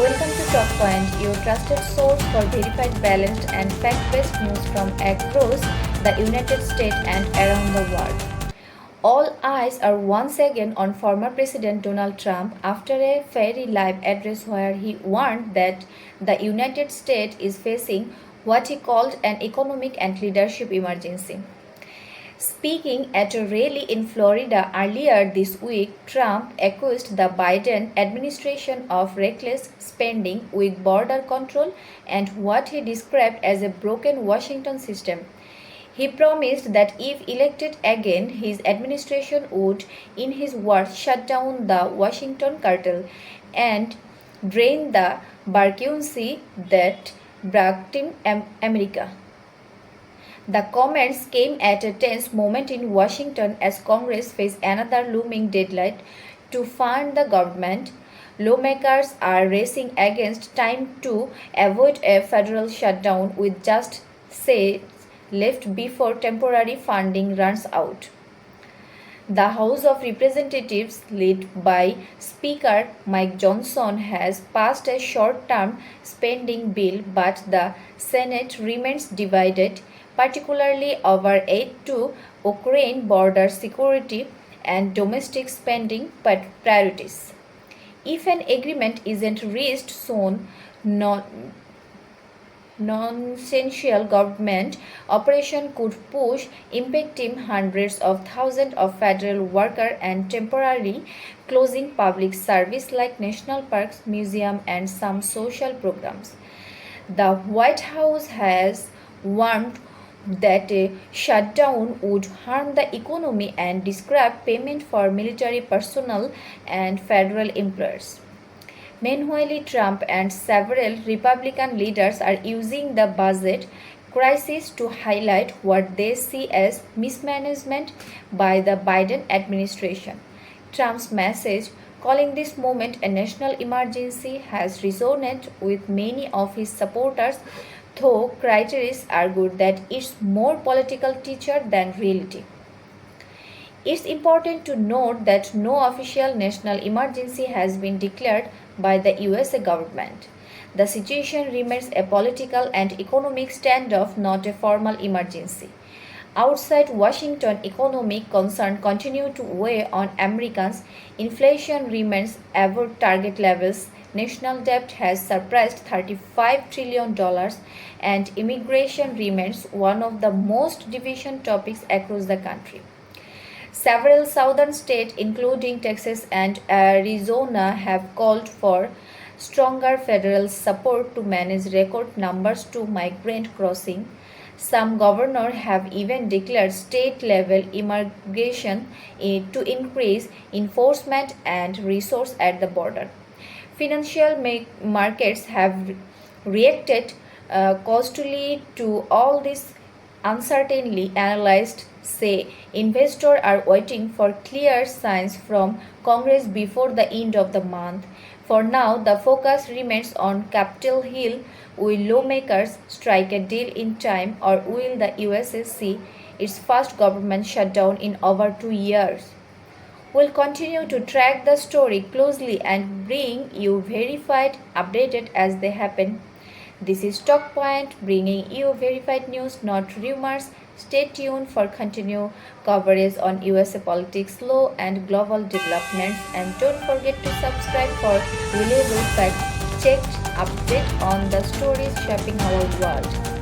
Welcome to Talkpoint, your trusted source for verified, balanced, and fact-based news from across the United States and around the world. All eyes are once again on former President Donald Trump after a very live address where he warned that the United States is facing what he called an economic and leadership emergency. Speaking at a rally in Florida earlier this week, Trump accused the Biden administration of reckless spending, weak border control, and what he described as a broken Washington system. He promised that if elected again, his administration would, in his words, shut down the Washington cartel and drain the bureaucracy that bragged in America. The comments came at a tense moment in Washington as Congress faced another looming deadline to fund the government. Lawmakers are racing against time to avoid a federal shutdown with just seats left before temporary funding runs out. The House of Representatives, led by Speaker Mike Johnson, has passed a short-term spending bill, but the Senate remains divided, particularly over aid to Ukraine, border security, and domestic spending priorities. If an agreement isn't reached soon, non-essential government operation could push, impacting hundreds of thousands of federal workers and temporarily closing public service like national parks, museums, and some social programs. The White House has warned that a shutdown would harm the economy and described payment for military personnel and federal employers. Meanwhile, Trump and several Republican leaders are using the budget crisis to highlight what they see as mismanagement by the Biden administration. Trump's message, calling this moment a national emergency, has resonated with many of his supporters, though critics argue that it's more political teacher than reality. It's important to note that no official national emergency has been declared by the USA government. The situation remains a political and economic standoff, not a formal emergency. Outside Washington, economic concerns continue to weigh on Americans. Inflation remains above target levels. National debt has surpassed $35 trillion, and immigration remains one of the most divisive topics across the country. Several southern states, including Texas and Arizona, have called for stronger federal support to manage record numbers to migrant crossing. Some governors have even declared state-level immigration to increase enforcement and resources at the border. Financial markets have reacted cautiously to all this uncertainty. Analysts say investors are waiting for clear signs from Congress before the end of the month. For now, the focus remains on Capitol Hill. Will lawmakers strike a deal in time, or will the USA see its first government shutdown in over 2 years? We'll continue to track the story closely and bring you verified updated as they happen. This is Talkpoint, bringing you verified news, not rumors. Stay tuned for continued coverage on USA politics, law, and global developments. And don't forget to subscribe for reliable fact-checked update on the stories shaping our world.